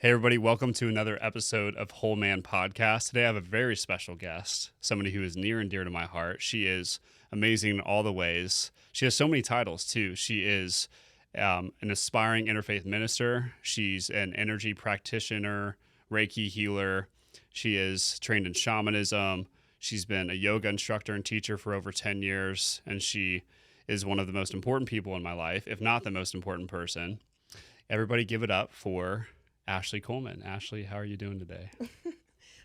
Hey, everybody, welcome to another episode of Whole Man Podcast. Today I have a very special guest, somebody who is near and dear to my heart. She is amazing in all the ways. She has so many titles, too. She is an aspiring interfaith minister. She's an energy practitioner, Reiki healer. She is trained in shamanism. She's been a yoga instructor and teacher for over 10 years, and she is one of the most important people in my life, if not the most important person. Everybody give it up for Ashley Coleman. Ashley, how are you doing today?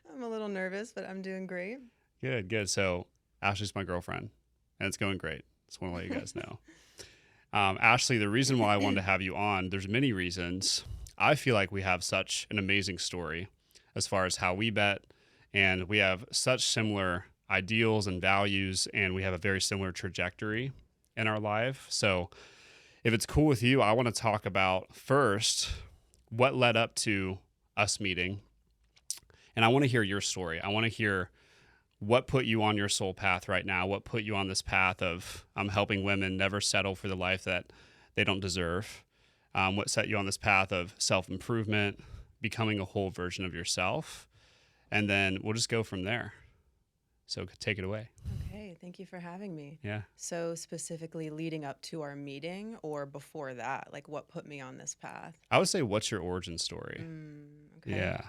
I'm a little nervous, but I'm doing great. Good, good. So Ashley's my girlfriend, and it's going great. Just want to let you guys know. Ashley, the reason why I wanted to have you on, there's many reasons. I feel like we have such an amazing story as far as how we met, and we have such similar ideals and values, and we have a very similar trajectory in our life. So if it's cool with you, I want to talk about first what led up to us meeting. And I want to hear your story. I want to hear what put you on your soul path right now, what put you on this path of helping women never settle for the life that they don't deserve, what set you on this path of self-improvement, becoming a whole version of yourself, and then we'll just go from there. So take it away. Okay, thank you for having me. Yeah. So specifically leading up to our meeting or before that, like what put me on this path? I would say, what's your origin story? Okay. Yeah.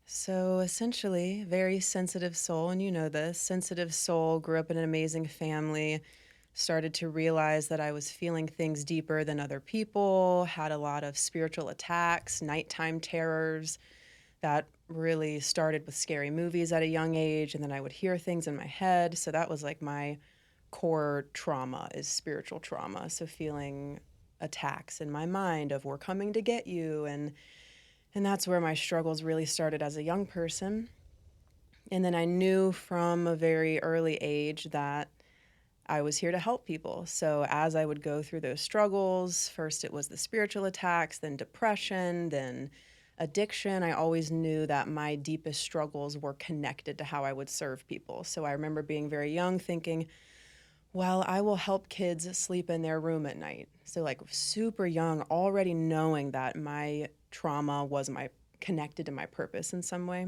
So essentially, very sensitive soul, and you know this, sensitive soul, grew up in an amazing family, started to realize that I was feeling things deeper than other people, had a lot of spiritual attacks, nighttime terrors. That really started with scary movies at a young age, and then I would hear things in my head. So that was like my core trauma is spiritual trauma. So feeling attacks in my mind of we're coming to get you, and that's where my struggles really started as a young person. And then I knew from a very early age that I was here to help people. So as I would go through those struggles, first it was the spiritual attacks, then depression, then addiction, I always knew that my deepest struggles were connected to how I would serve people. So I remember being very young thinking, well, I will help kids sleep in their room at night. So like super young, already knowing that my trauma was my connected to my purpose in some way.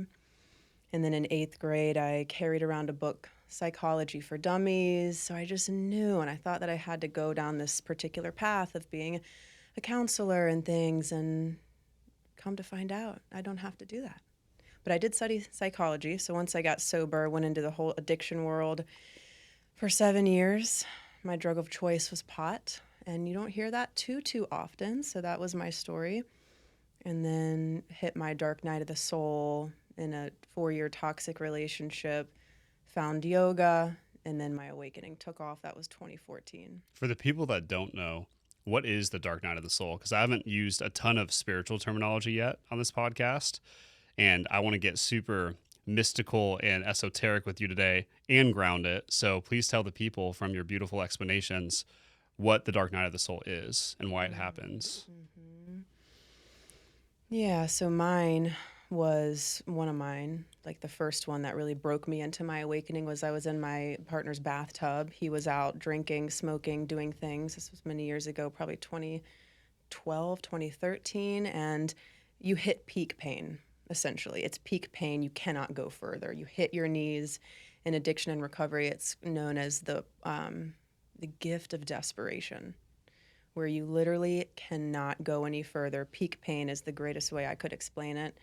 And then in 8th grade, I carried around a book, Psychology for Dummies. So I just knew, and I thought that I had to go down this particular path of being a counselor and things, and come to find out, I don't have to do that. But I did study psychology. So once I got sober, went into the whole addiction world for 7 years. My drug of choice was pot, and you don't hear that too often. So that was my story. And then hit my dark night of the soul in a 4-year toxic relationship, found yoga, and then my awakening took off. That was 2014. For the people that don't know, what is the dark night of the soul? Because I haven't used a ton of spiritual terminology yet on this podcast, and I want to get super mystical and esoteric with you today and ground it. So please tell the people from your beautiful explanations what the dark night of the soul is and why it happens. Mm-hmm. Yeah, so mine was one of mine. Like the first one that really broke me into my awakening was I was in my partner's bathtub. He was out drinking, smoking, doing things. This was many years ago, probably 2012, 2013. And you hit peak pain, essentially. It's peak pain. You cannot go further. You hit your knees. In addiction and recovery, it's known as the gift of desperation, where you literally cannot go any further. Peak pain is the greatest way I could explain it.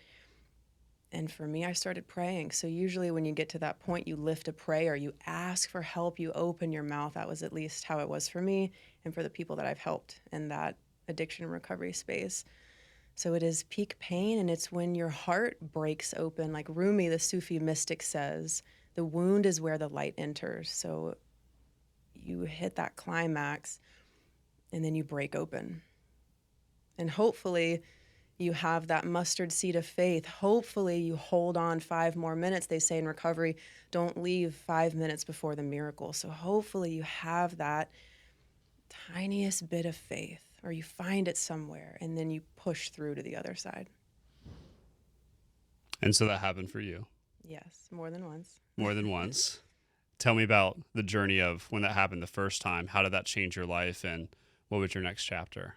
And for me, I started praying. So usually when you get to that point, you lift a prayer, you ask for help, you open your mouth. That was at least how it was for me and for the people that I've helped in that addiction and recovery space. So it is peak pain, and it's when your heart breaks open. Like Rumi, the Sufi mystic, says, the wound is where the light enters. So you hit that climax, and then you break open. And hopefully you have that mustard seed of faith. Hopefully you hold on 5 more minutes. They say in recovery, don't leave 5 minutes before the miracle. So hopefully you have that tiniest bit of faith, or you find it somewhere, and then you push through to the other side. And so that happened for you Yes, more than once. more than once. Tell me about the journey of when that happened the first time. How did that change your life, and what was your next chapter?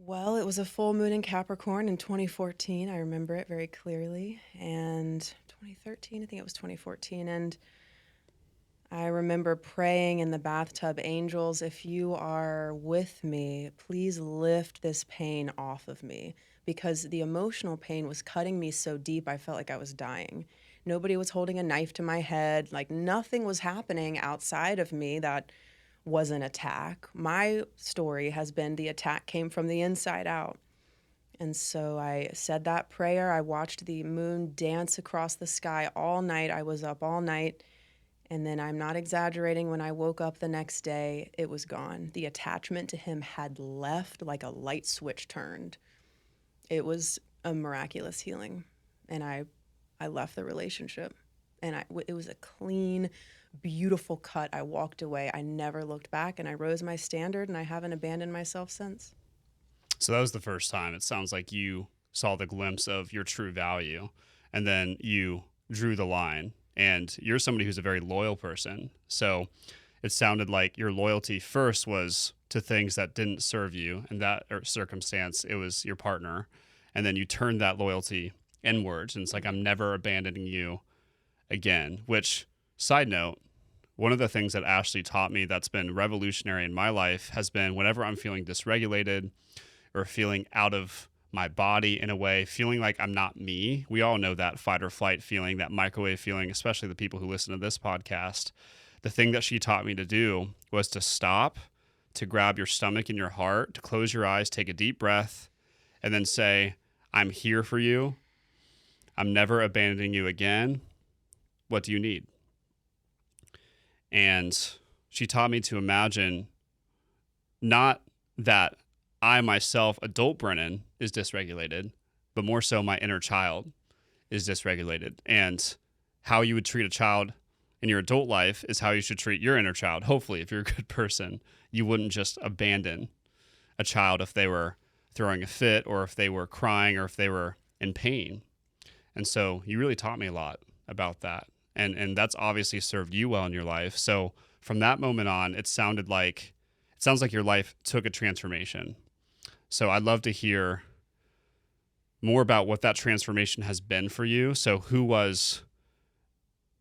Well, it was a full moon in Capricorn in 2014. I remember it very clearly. And 2013, I think it was 2014. And I remember praying in the bathtub, angels, if you are with me, please lift this pain off of me. Because the emotional pain was cutting me so deep, I felt like I was dying. Nobody was holding a knife to my head. Like nothing was happening outside of me that was an attack. My story has been the attack came from the inside out. And so I said that prayer. I watched the moon dance across the sky all night. I was up all night. And then I'm not exaggerating. When I woke up the next day, it was gone. The attachment to him had left like a light switch turned. It was a miraculous healing. And I left the relationship. And it was a clean, beautiful cut. I walked away. I never looked back, and I rose my standard, and I haven't abandoned myself since. So that was the first time. It sounds like you saw the glimpse of your true value, and then you drew the line. And you're somebody who's a very loyal person. So it sounded like your loyalty first was to things that didn't serve you. In that circumstance, it was your partner. And then you turned that loyalty inwards. And it's like, I'm never abandoning you again, which, side note, one of the things that Ashley taught me that's been revolutionary in my life has been whenever I'm feeling dysregulated or feeling out of my body in a way, feeling like I'm not me. We all know that fight or flight feeling, that microwave feeling, especially the people who listen to this podcast. The thing that she taught me to do was to stop, to grab your stomach and your heart, to close your eyes, take a deep breath, and then say, I'm here for you. I'm never abandoning you again. What do you need? And she taught me to imagine not that I myself, adult Brennan, is dysregulated, but more so my inner child is dysregulated. And how you would treat a child in your adult life is how you should treat your inner child. Hopefully, if you're a good person, you wouldn't just abandon a child if they were throwing a fit or if they were crying or if they were in pain. And so you really taught me a lot about that. And that's obviously served you well in your life. So from that moment on, it sounds like your life took a transformation. So I'd love to hear more about what that transformation has been for you. So who was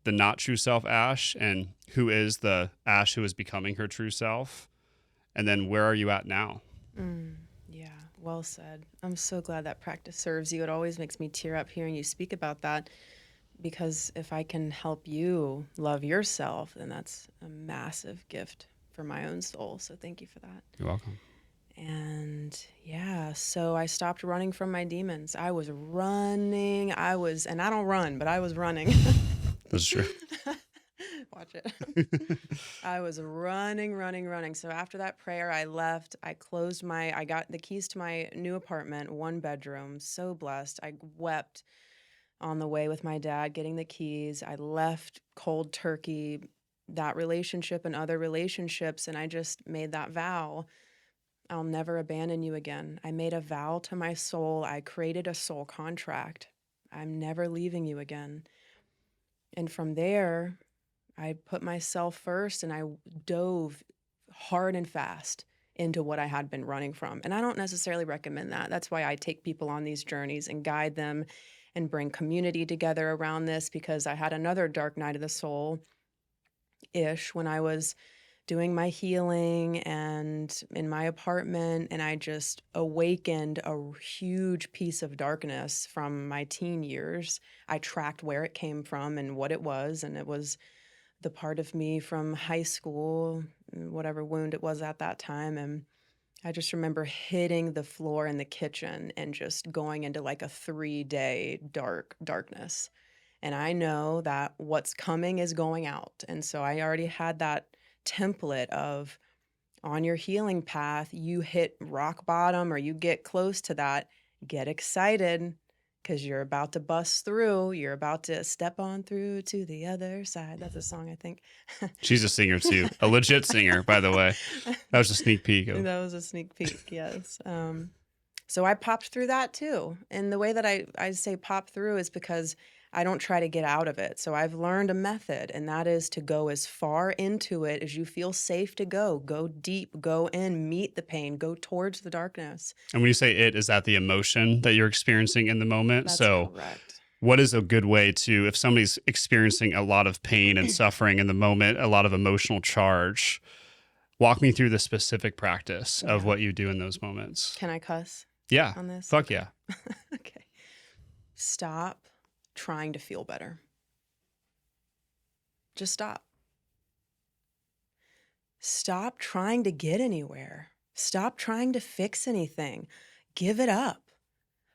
the not true self Ash, and who is the Ash who is becoming her true self? And then where are you at now? Yeah, well said. I'm so glad that practice serves you. It always makes me tear up hearing you speak about that, because if I can help you love yourself, then that's a massive gift for my own soul. So thank you for that. You're welcome. And yeah, so I stopped running from my demons. I was running. And I don't run, but I was running. That's true. Watch it. I was running. So after that prayer, I left. I got the keys to my new apartment, 1 bedroom. So blessed. I wept on the way with my dad getting the keys. I left cold turkey, that relationship and other relationships, and I just made that vow. I'll never abandon you again. I made a vow to my soul. I created a soul contract. I'm never leaving you again. And from there, I put myself first, and I dove hard and fast into what I had been running from. And I don't necessarily recommend that. That's why I take people on these journeys and guide them and bring community together around this, because I had another dark night of the soul-ish when I was doing my healing and in my apartment, and I just awakened a huge piece of darkness from my teen years. I tracked where it came from and what it was, and it was the part of me from high school, whatever wound it was at that time. And I just remember hitting the floor in the kitchen and just going into like a 3-day darkness. And I know that what's coming is going out. And so I already had that template of, on your healing path, you hit rock bottom or you get close to that, get excited, because you're about to bust through. You're about to step on through to the other side. That's a song, I think. She's a singer too, a legit singer, by the way. That was a sneak peek. That was a sneak peek, yes. So I popped through that too. And the way that I say pop through is because I don't try to get out of it. So I've learned a method, and that is to go as far into it as you feel safe to go. Go deep, go in, meet the pain, go towards the darkness. And when you say it, is that the emotion that you're experiencing in the moment? That's So correct. what is a good way to, if somebody's experiencing a lot of pain and suffering in the moment, a lot of emotional charge, walk me through the specific practice of Yeah. what you do in those moments. Can I cuss Yeah. on this? Fuck Okay. yeah. Okay. Stop trying to feel better. Just stop. Stop trying to get anywhere. Stop trying to fix anything. Give it up.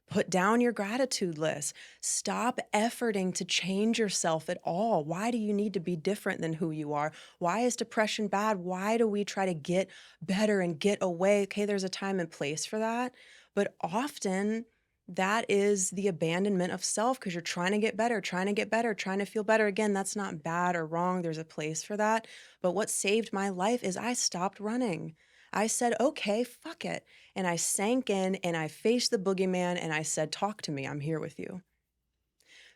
Put down your gratitude list. Stop efforting to change yourself at all. Why do you need to be different than who you are? Why is depression bad? Why do we try to get better and get away? Okay, there's a time and place for that. But often that is the abandonment of self because you're trying to get better, trying to get better, trying to feel better. Again, that's not bad or wrong. There's a place for that. But what saved my life is I stopped running. I said, okay, fuck it. And I sank in and I faced the boogeyman and I said, talk to me. I'm here with you.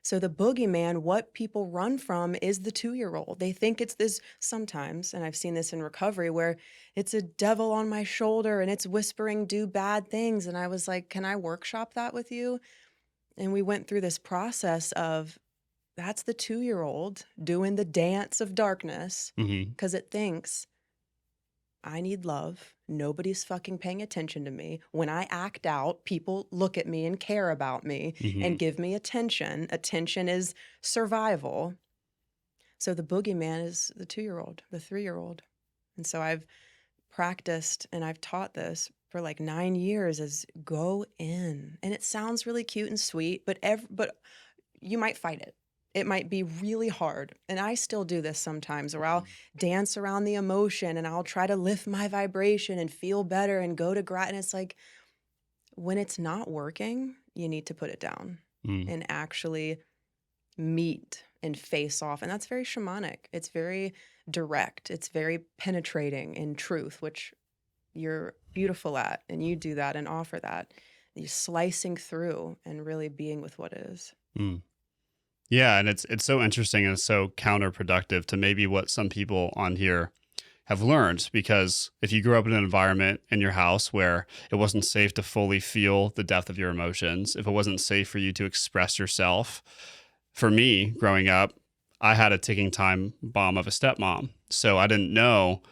So the boogeyman, what people run from is the 2-year-old. They think it's this sometimes, and I've seen this in recovery, where it's a devil on my shoulder and it's whispering, do bad things. And I was like, can I workshop that with you? And we went through this process of that's the 2-year-old doing the dance of darkness Mm-hmm. because it thinks, I need love. Nobody's fucking paying attention to me. When I act out, people look at me and care about me Mm-hmm. and give me attention. Attention is survival. So the boogeyman is the 2-year-old, the 3-year-old. And so I've practiced and I've taught this for like 9 years is go in. And it sounds really cute and sweet, but you might fight it. It might be really hard. And I still do this sometimes where I'll dance around the emotion and I'll try to lift my vibration and feel better and go to gratitude. And it's like, when it's not working, you need to put it down and actually meet and face off. And that's very shamanic. It's very direct. It's very penetrating in truth, which you're beautiful at. And you do that and offer that. You're slicing through and really being with what is. Mm. Yeah, and it's so interesting and it's so counterproductive to maybe what some people on here have learned, because if you grew up in an environment in your house where it wasn't safe to fully feel the depth of your emotions, if it wasn't safe for you to express yourself, for me growing up, I had a ticking time bomb of a stepmom. So I didn't know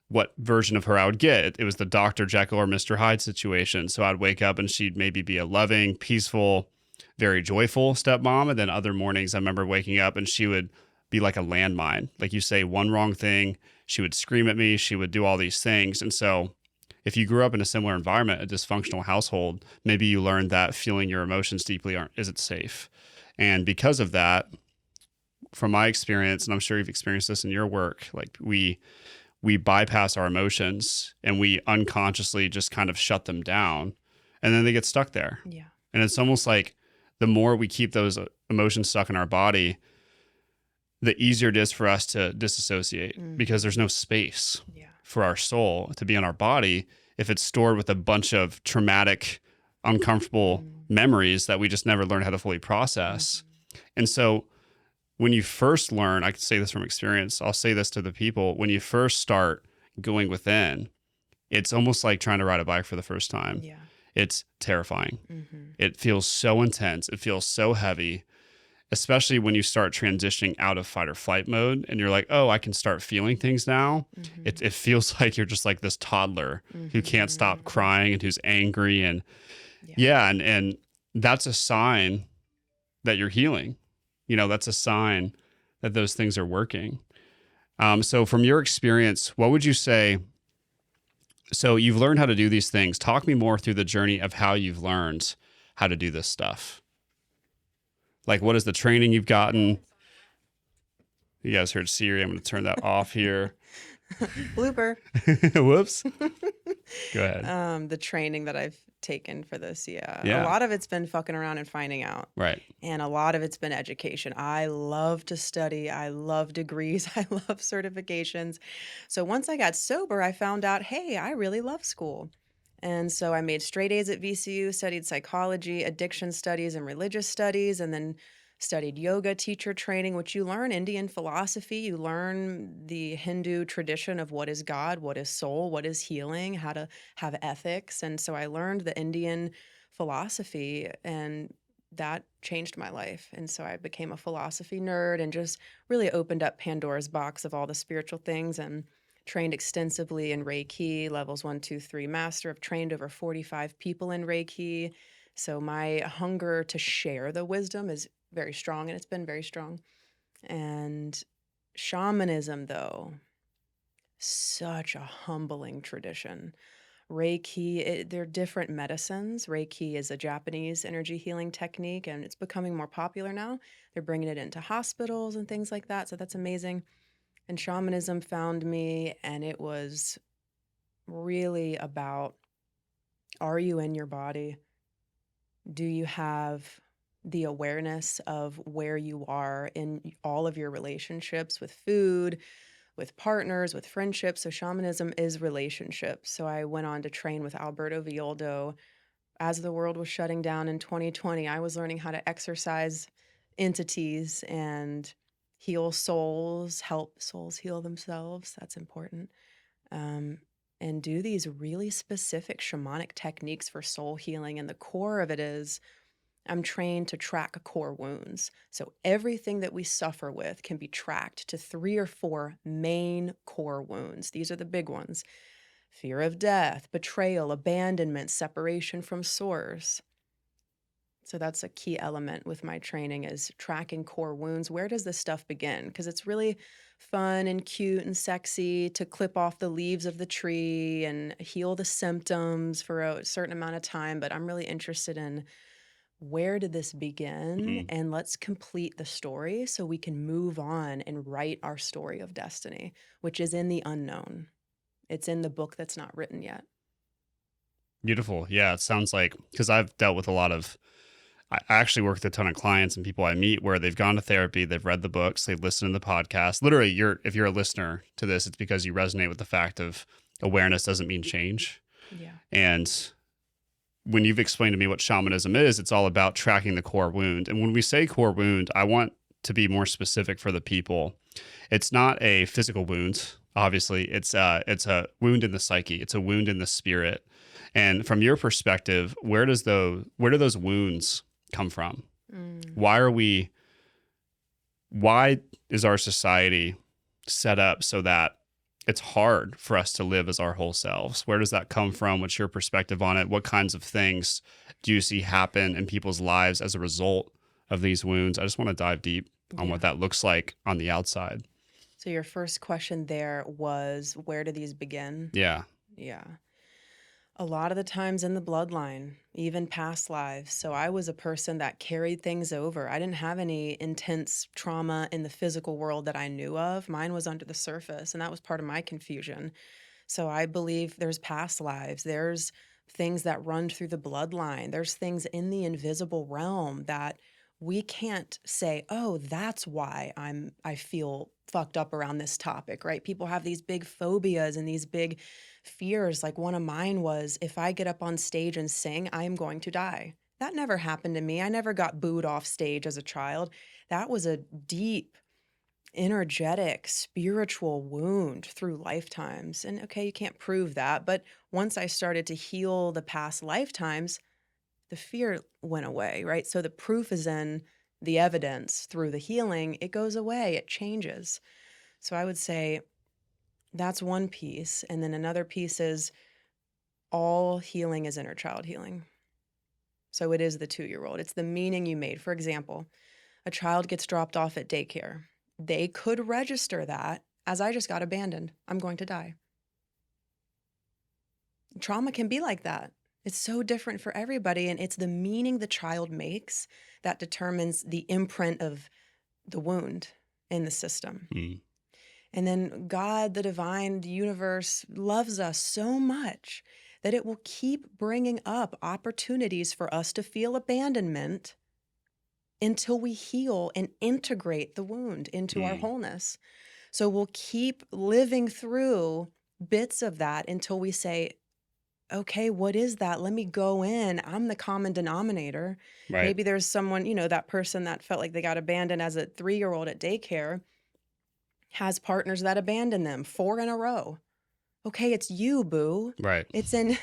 what version of her I would get. It was the Dr. Jekyll or Mr. Hyde situation. So I'd wake up and she'd maybe be a loving, peaceful, very joyful stepmom. And then other mornings I remember waking up and she would be like a landmine. Like you say one wrong thing, she would scream at me, she would do all these things. And so if you grew up in a similar environment, a dysfunctional household, maybe you learned that feeling your emotions deeply isn't safe. And because of that, from my experience, and I'm sure you've experienced this in your work, like we bypass our emotions and we unconsciously just kind of shut them down and then they get stuck there. Yeah. And it's almost like the more we keep those emotions stuck in our body, the easier it is for us to disassociate because there's no space for our soul to be in our body if it's stored with a bunch of traumatic, uncomfortable memories that we just never learned how to fully process. And so when you first learn, I can say this from experience, I'll say this to the people, when you first start going within, it's almost like trying to ride a bike for the first time. Yeah. It's terrifying. It feels so intense. It feels so heavy, especially when you start transitioning out of fight or flight mode and you're like, oh, I can start feeling things now. It feels like you're just like this toddler who can't stop crying and who's angry. And and that's a sign that you're healing. You know, that's a sign that those things are working. So from your experience, what would you say? So you've learned how to do these things. Talk me more through the journey of how you've learned how to do this stuff. Like, what is the training you've gotten? You guys heard Siri. I'm going to turn that off here. Blooper. Whoops. Go ahead. The training that I've taken for this, Yeah. a lot of it's been fucking around and finding out. Right. And a lot of it's been education. I love to study. I love degrees. I love certifications. So once I got sober, I found out, hey, I really love school. And so I made straight A's at VCU, studied psychology, addiction studies, and religious studies, and then studied yoga teacher training, which you learn Indian philosophy, you learn the Hindu tradition of what is God, what is soul, what is healing, how to have ethics. And so I learned the Indian philosophy, and that changed my life. And so I became a philosophy nerd and just really opened up Pandora's box of all the spiritual things, and trained extensively in Reiki, levels 1, 2, 3 master. I've trained over 45 people in Reiki. So my hunger to share the wisdom is very strong, and it's been very strong. And shamanism, though, such a humbling tradition. Reiki, they're different medicines. Reiki is a Japanese energy healing technique, and it's becoming more popular now. They're bringing it into hospitals and things like that. So that's amazing. And shamanism found me, and it was really about, are you in your body? Do you have the awareness of where you are in all of your relationships with food, with partners, with friendships? So shamanism is relationships. So I went on to train with Alberto Villoldo. As the world was shutting down in 2020, I was learning how to exercise entities and heal souls, help souls heal themselves. That's important. And do these really specific shamanic techniques for soul healing. And the core of it is, I'm trained to track core wounds. So everything that we suffer with can be tracked to 3 or 4 main core wounds. These are the big ones: fear of death, betrayal, abandonment, separation from source. So that's a key element with my training, is tracking core wounds. Where does this stuff begin? Because it's really fun and cute and sexy to clip off the leaves of the tree and heal the symptoms for a certain amount of time. But I'm really interested in, where did this begin? Mm. And let's complete the story so we can move on and write our story of destiny, which is in the unknown. It's in the book that's not written yet. Beautiful. Yeah, it sounds like, because I've dealt with a lot of, I actually work with a ton of clients and people I meet where they've gone to therapy, they've read the books, they've listened to the podcast. Literally, if you're a listener to this, it's because you resonate with the fact of awareness doesn't mean change. Yeah. And when you've explained to me what shamanism is, it's all about tracking the core wound. And when we say core wound, I want to be more specific for the people. It's not a physical wound. Obviously, it's a wound in the psyche. It's a wound in the spirit. And from your perspective, where do those wounds come from? Mm. Why is our society set up so that it's hard for us to live as our whole selves? Where does that come from? What's your perspective on it? What kinds of things do you see happen in people's lives as a result of these wounds? I just want to dive deep on Yeah. what that looks like on the outside. So your first question there was, where do these begin? Yeah. Yeah. A lot of the times in the bloodline, even past lives. So I was a person that carried things over. I didn't have any intense trauma in the physical world that I knew of. Mine was under the surface, and that was part of my confusion. So I believe there's past lives. There's things that run through the bloodline. There's things in the invisible realm that we can't say, oh, that's why I feel fucked up around this topic, right? People have these big phobias and these big fears. Like one of mine was, if I get up on stage and sing, I am going to die. That never happened to me. I never got booed off stage as a child. That was a deep, energetic, spiritual wound through lifetimes. And okay, you can't prove that. But once I started to heal the past lifetimes, the fear went away, right? So the proof is in the evidence. Through the healing, it goes away, it changes. So I would say that's one piece. And then another piece is, all healing is inner child healing. So it is the 2-year-old. It's the meaning you made. For example, a child gets dropped off at daycare. They could register that as, I just got abandoned. I'm going to die. Trauma can be like that. It's so different for everybody. And it's the meaning the child makes that determines the imprint of the wound in the system. Mm. And then God, the divine, the universe loves us so much that it will keep bringing up opportunities for us to feel abandonment until we heal and integrate the wound into our wholeness. So we'll keep living through bits of that until we say, okay, what is that? Let me go in. I'm the common denominator. Right. Maybe there's someone, that person that felt like they got abandoned as a 3-year-old at daycare has partners that abandon them 4 in a row. Okay, it's you, boo. Right. It's in,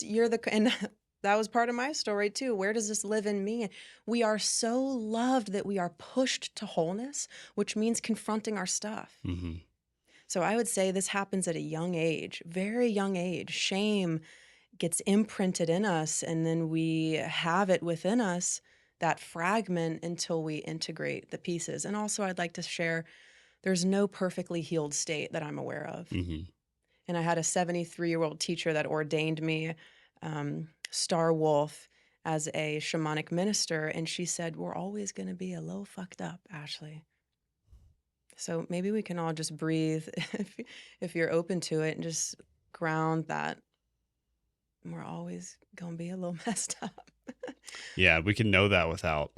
you're and that was part of my story too. Where does this live in me? We are so loved that we are pushed to wholeness, which means confronting our stuff. Mm-hmm. So I would say this happens at a young age, very young age. Shame gets imprinted in us, and then we have it within us, that fragment, until we integrate the pieces. And also, I'd like to share there's no perfectly healed state that I'm aware of. Mm-hmm. And I had a 73-year-old teacher that ordained me, Star Wolf, as a shamanic minister. And she said, we're always going to be a little fucked up, Ashley. So maybe we can all just breathe if you're open to it, and just ground that we're always going to be a little messed up. Yeah, we can know that without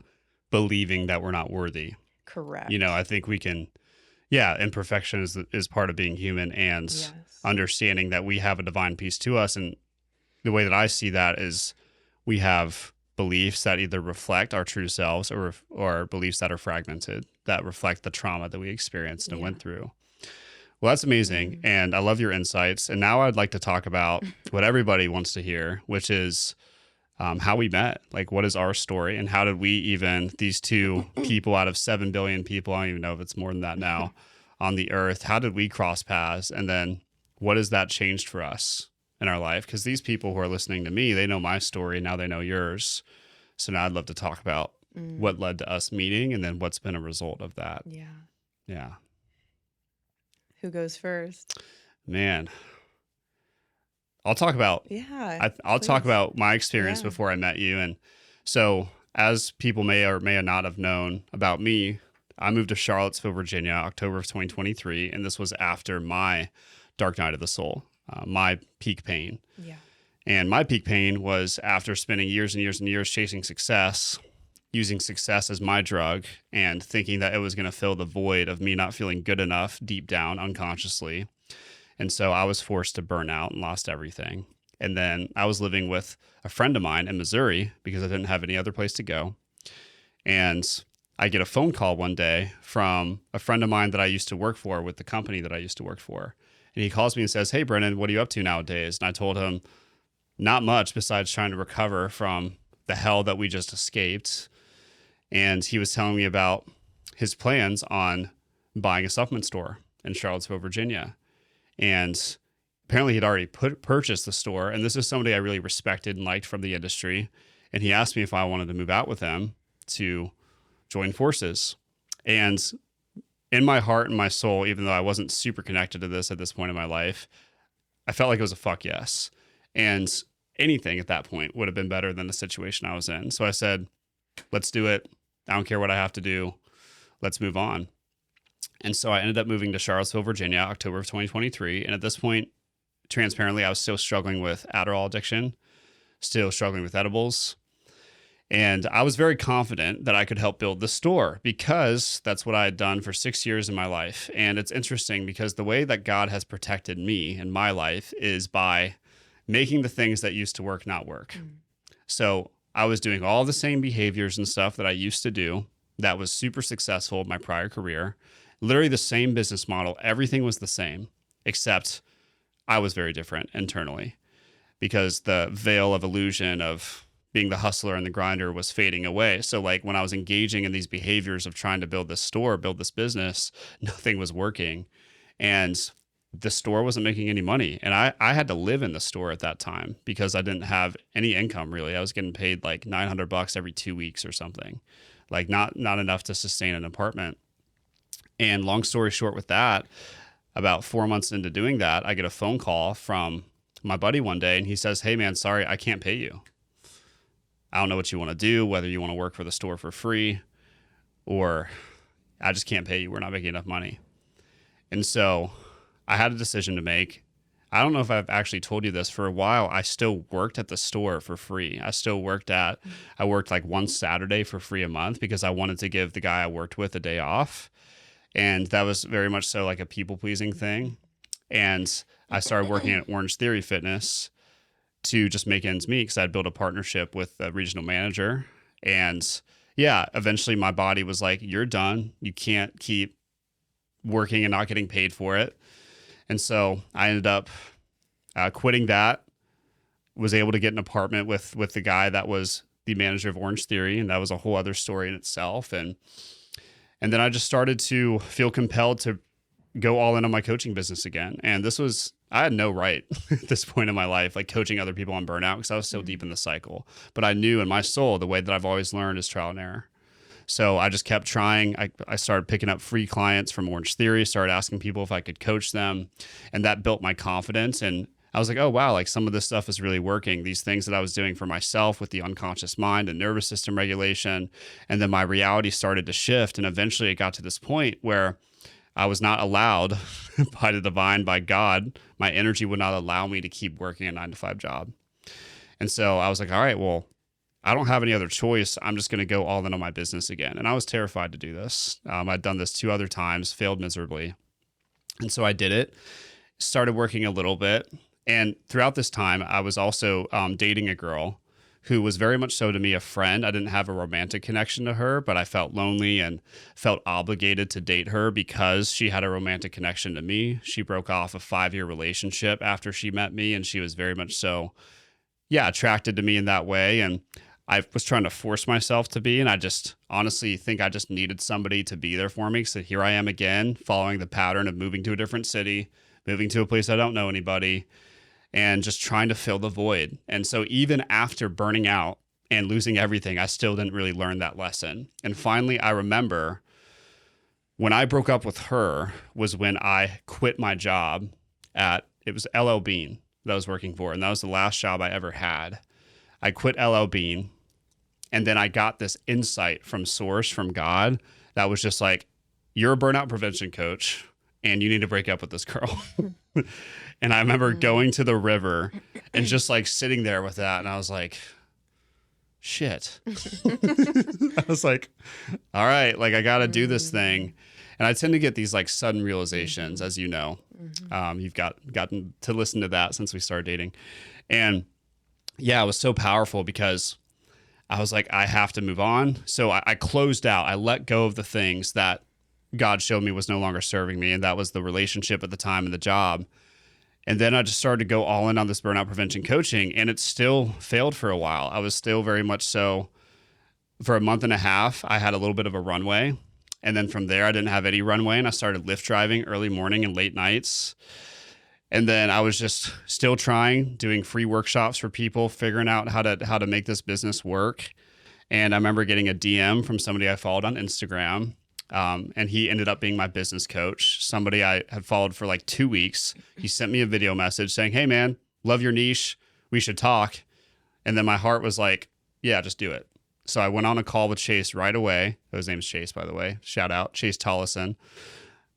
believing that we're not worthy. Correct. I think we can. Yeah, imperfection is part of being human, and Yes. understanding that we have a divine piece to us. And the way that I see that is we have beliefs that either reflect our true selves, or beliefs that are fragmented, that reflect the trauma that we experienced and went through. Well, that's amazing. And I love your insights. And now I'd like to talk about what everybody wants to hear, which is how we met. Like, what is our story, and how did we even, these two people out of 7 billion people, I don't even know if it's more than that now, on the earth, how did we cross paths? And then what has that changed for us in our life? Because these people who are listening to me, they know my story. Now they know yours. So now I'd love to talk about what led to us meeting, and then what's been a result of that. Yeah. Yeah. Who goes first? Man. I'll talk about I'll talk about my experience before I met you. And so, as people may or may not have known about me, I moved to Charlottesville, Virginia, October of 2023, and this was after my dark night of the soul, my peak pain. Yeah. And my peak pain was after spending years and years and years chasing success, using success as my drug, and thinking that it was going to fill the void of me not feeling good enough deep down unconsciously. And so I was forced to burn out and lost everything. And then I was living with a friend of mine in Missouri because I didn't have any other place to go. And I get a phone call one day from a friend of mine that I used to work for with the company that I used to work for. And he calls me and says, "Hey, Brennan, what are you up to nowadays?" And I told him, not much besides trying to recover from the hell that we just escaped. And he was telling me about his plans on buying a supplement store in Charlottesville, Virginia. And apparently he'd already purchased the store. And this is somebody I really respected and liked from the industry. And he asked me if I wanted to move out with him to join forces. And in my heart and my soul, even though I wasn't super connected to this at this point in my life, I felt like it was a fuck yes. And anything at that point would have been better than the situation I was in. So I said, let's do it. I don't care what I have to do. Let's move on. And so I ended up moving to Charlottesville, Virginia, October of 2023. And at this point, transparently, I was still struggling with Adderall addiction, still struggling with edibles. And I was very confident that I could help build the store because that's what I had done for 6 years in my life. And it's interesting because the way that God has protected me in my life is by making the things that used to work not work. So I was doing all the same behaviors and stuff that I used to do that was super successful in my prior career. Literally the same business model. Everything was the same, except I was very different internally because the veil of illusion of being the hustler and the grinder was fading away. So like when I was engaging in these behaviors of trying to build this store, build this business, nothing was working. And the store wasn't making any money. And I had to live in the store at that time because I didn't have any income really. I was getting paid like $900 every 2 weeks or something, like not enough to sustain an apartment. And long story short with that, about 4 months into doing that, I get a phone call from my buddy one day and he says, "Hey man, sorry, I can't pay you. I don't know what you want to do, whether you want to work for the store for free or I just can't pay you. We're not making enough money." And so I had a decision to make. I don't know if I've actually told you this. For a while, I still worked at the store for free. I worked like one Saturday for free a month because I wanted to give the guy I worked with a day off. And that was very much so like a people pleasing thing. And I started working at Orange Theory Fitness to just make ends meet because I'd built a partnership with the regional manager. And yeah, eventually my body was like, you're done. You can't keep working and not getting paid for it. And so I ended up quitting that, was able to get an apartment with the guy that was the manager of Orange Theory. And that was a whole other story in itself. And then I just started to feel compelled to go all in on my coaching business again. And I had no right at this point in my life, like coaching other people on burnout, because I was so deep in the cycle. But I knew in my soul, the way that I've always learned is trial and error. So I just kept trying. I started picking up free clients from Orange Theory, started asking people if I could coach them. And that built my confidence. And I was like, oh, wow, like some of this stuff is really working. These things that I was doing for myself with the unconscious mind and nervous system regulation. And then my reality started to shift. And eventually it got to this point where I was not allowed by the divine, by God, my energy would not allow me to keep working a 9-to-5 job. And so I was like, all right, well, I don't have any other choice. I'm just going to go all in on my business again. And I was terrified to do this. I'd done this 2 other times, failed miserably. And so I did it, started working a little bit. And throughout this time, I was also dating a girl who was very much so to me a friend. I didn't have a romantic connection to her, but I felt lonely and felt obligated to date her because she had a romantic connection to me. She broke off a 5-year relationship after she met me, and she was very much so, attracted to me in that way. And I was trying to force myself to be, and I just honestly think I just needed somebody to be there for me. So here I am again, following the pattern of moving to a different city, moving to a place I don't know anybody, and just trying to fill the void. And so even after burning out and losing everything, I still didn't really learn that lesson. And finally, I remember when I broke up with her was when I quit my job it was LL Bean that I was working for. And that was the last job I ever had. I quit LL Bean. And then I got this insight from source, from God, that was just like, you're a burnout prevention coach and you need to break up with this girl. And I remember going to the river and just like sitting there with that. And I was like, shit. I was like, all right, like I got to do this thing. And I tend to get these like sudden realizations, as you know. You've gotten to listen to that since we started dating. And yeah, it was so powerful because I was like, I have to move on. So I closed out. I let go of the things that God showed me was no longer serving me. And that was the relationship at the time and the job. And then I just started to go all in on this burnout prevention coaching, and it still failed for a while. I was still very much so, for a month and a half, I had a little bit of a runway. And then from there, I didn't have any runway, and I started Lyft driving early morning and late nights. And then I was just still trying, doing free workshops for people, figuring out how to make this business work. And I remember getting a DM from somebody I followed on Instagram. And he ended up being my business coach, somebody I had followed for like 2 weeks. He sent me a video message saying, hey man, love your niche. We should talk. And then my heart was like, yeah, just do it. So I went on a call with Chase right away. His name's Chase, by the way. Shout out, Chase Tollison.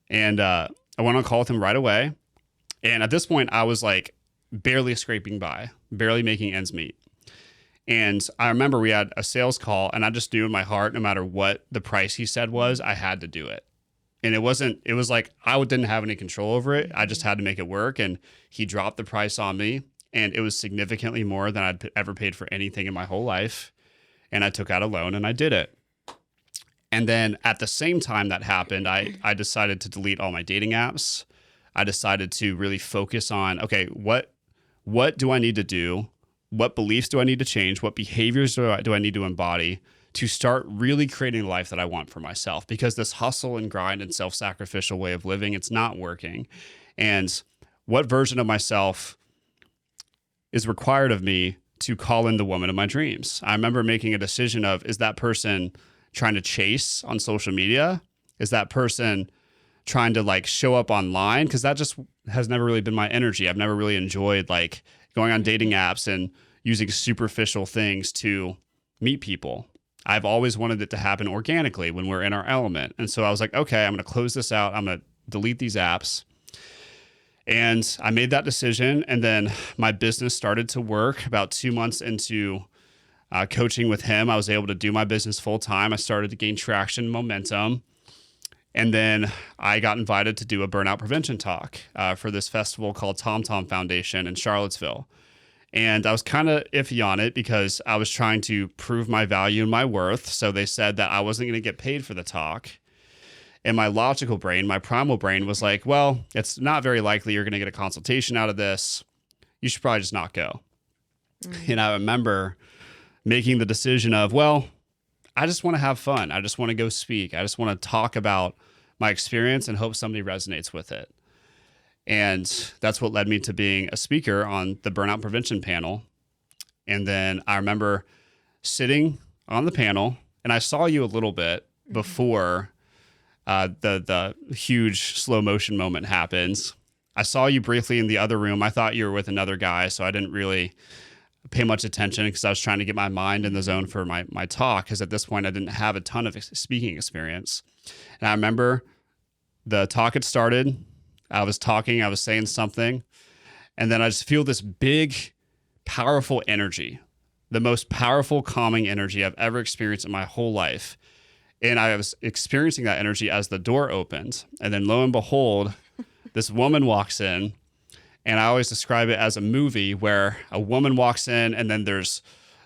And I went on a call with him right away. And at this point I was like barely scraping by, barely making ends meet. And I remember we had a sales call, and I just knew in my heart, no matter what the price he said was, I had to do it. And it was like I didn't have any control over it. I just had to make it work. And he dropped the price on me, and it was significantly more than I'd ever paid for anything in my whole life. And I took out a loan and I did it. And then at the same time that happened, I decided to delete all my dating apps. I decided to really focus on, okay, what do I need to do? What beliefs do I need to change? What behaviors do I need to embody to start really creating the life that I want for myself? Because this hustle and grind and self-sacrificial way of living, it's not working. And what version of myself is required of me to call in the woman of my dreams? I remember making a decision of, is that person trying to chase on social media? Is that person trying to like show up online? Because that just has never really been my energy. I've never really enjoyed like going on dating apps and using superficial things to meet people. I've always wanted it to happen organically when we're in our element. And so I was like, okay, I'm going to close this out. I'm going to delete these apps. And I made that decision. And then my business started to work. About 2 months into coaching with him, I was able to do my business full time. I started to gain traction, momentum. And then I got invited to do a burnout prevention talk for this festival called Tom Tom Foundation in Charlottesville. And I was kind of iffy on it because I was trying to prove my value and my worth. So they said that I wasn't going to get paid for the talk. And my logical brain, my primal brain was like, well, it's not very likely you're going to get a consultation out of this. You should probably just not go. And I remember making the decision of, well, I just want to have fun. I just want to go speak. I just want to talk about my experience and hope somebody resonates with it. And that's what led me to being a speaker on the burnout prevention panel. And then I remember sitting on the panel, and I saw you a little bit before the huge slow motion moment happens. I saw you briefly in the other room. I thought you were with another guy, so I didn't really pay much attention because I was trying to get my mind in the zone for my talk, because at this point I didn't have a ton of speaking experience. And I remember the talk had started. I was talking, I was saying something, and then I just feel this big, powerful energy, the most powerful calming energy I've ever experienced in my whole life. And I was experiencing that energy as the door opened. And then lo and behold, this woman walks in. And I always describe it as a movie where a woman walks in and then there's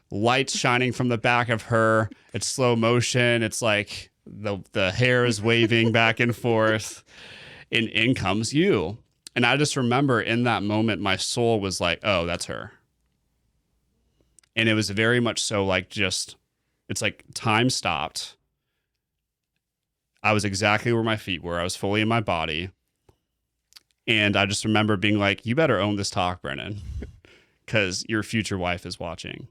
lights shining from the back of her. It's slow motion. It's like the hair is waving back and forth. And in comes you. And I just remember in that moment, my soul was like, oh, that's her. And it was very much so like just, it's like time stopped. I was exactly where my feet were. I was fully in my body. And I just remember being like, you better own this talk, Brennan, because your future wife is watching.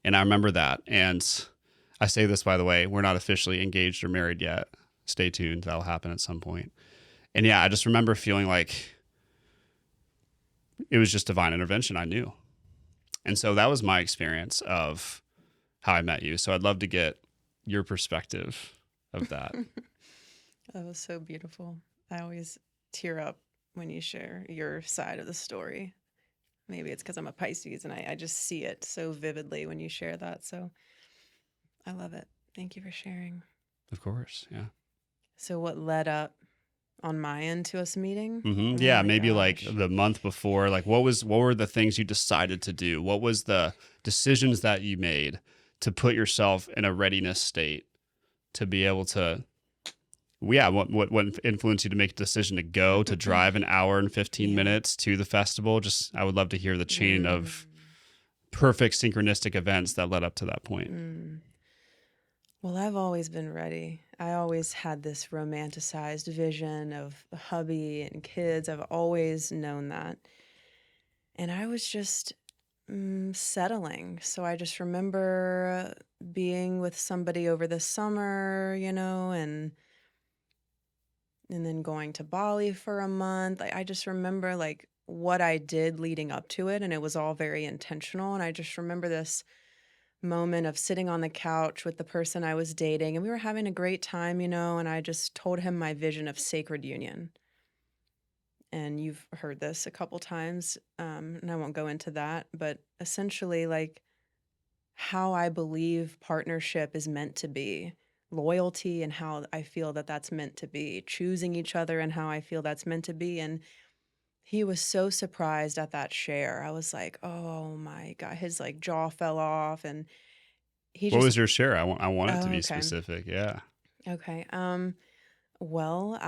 And I remember that. And I say this, by the way, we're not officially engaged or married yet. Stay tuned. That'll happen at some point. And yeah, I just remember feeling like it was just divine intervention. I knew. And so that was my experience of how I met you. So I'd love to get your perspective of that. That was so beautiful. I always tear up when you share your side of the story. Maybe it's because I'm a Pisces and I just see it so vividly when you share that. So I love it. Thank you for sharing. Of course. Yeah. So what led up on my end to us meeting? Mm-hmm. Oh Yeah. my Maybe gosh. like the month before, like what were the things you decided to do? What was the decisions that you made to put yourself in a readiness state to be able to, yeah, what influenced you to make a decision to go, to drive an hour and 15 minutes to the festival? Just, I would love to hear the chain of perfect synchronistic events that led up to that point. Well, I've always been ready. I always had this romanticized vision of a hubby and kids. I've always known that. And I was just settling. So I just remember being with somebody over the summer, and then going to Bali for a month. I just remember like what I did leading up to it, and it was all very intentional. And I just remember this moment of sitting on the couch with the person I was dating, and we were having a great time, and I just told him my vision of sacred union. And you've heard this a couple times, and I won't go into that, but essentially like how I believe partnership is meant to be, loyalty and how I feel that that's meant to be, choosing each other and how I feel that's meant to be. And he was so surprised at that share. I was like, oh my God, his like jaw fell off, and he What just, was your share? I want it to be okay. specific. Yeah. Okay. Well,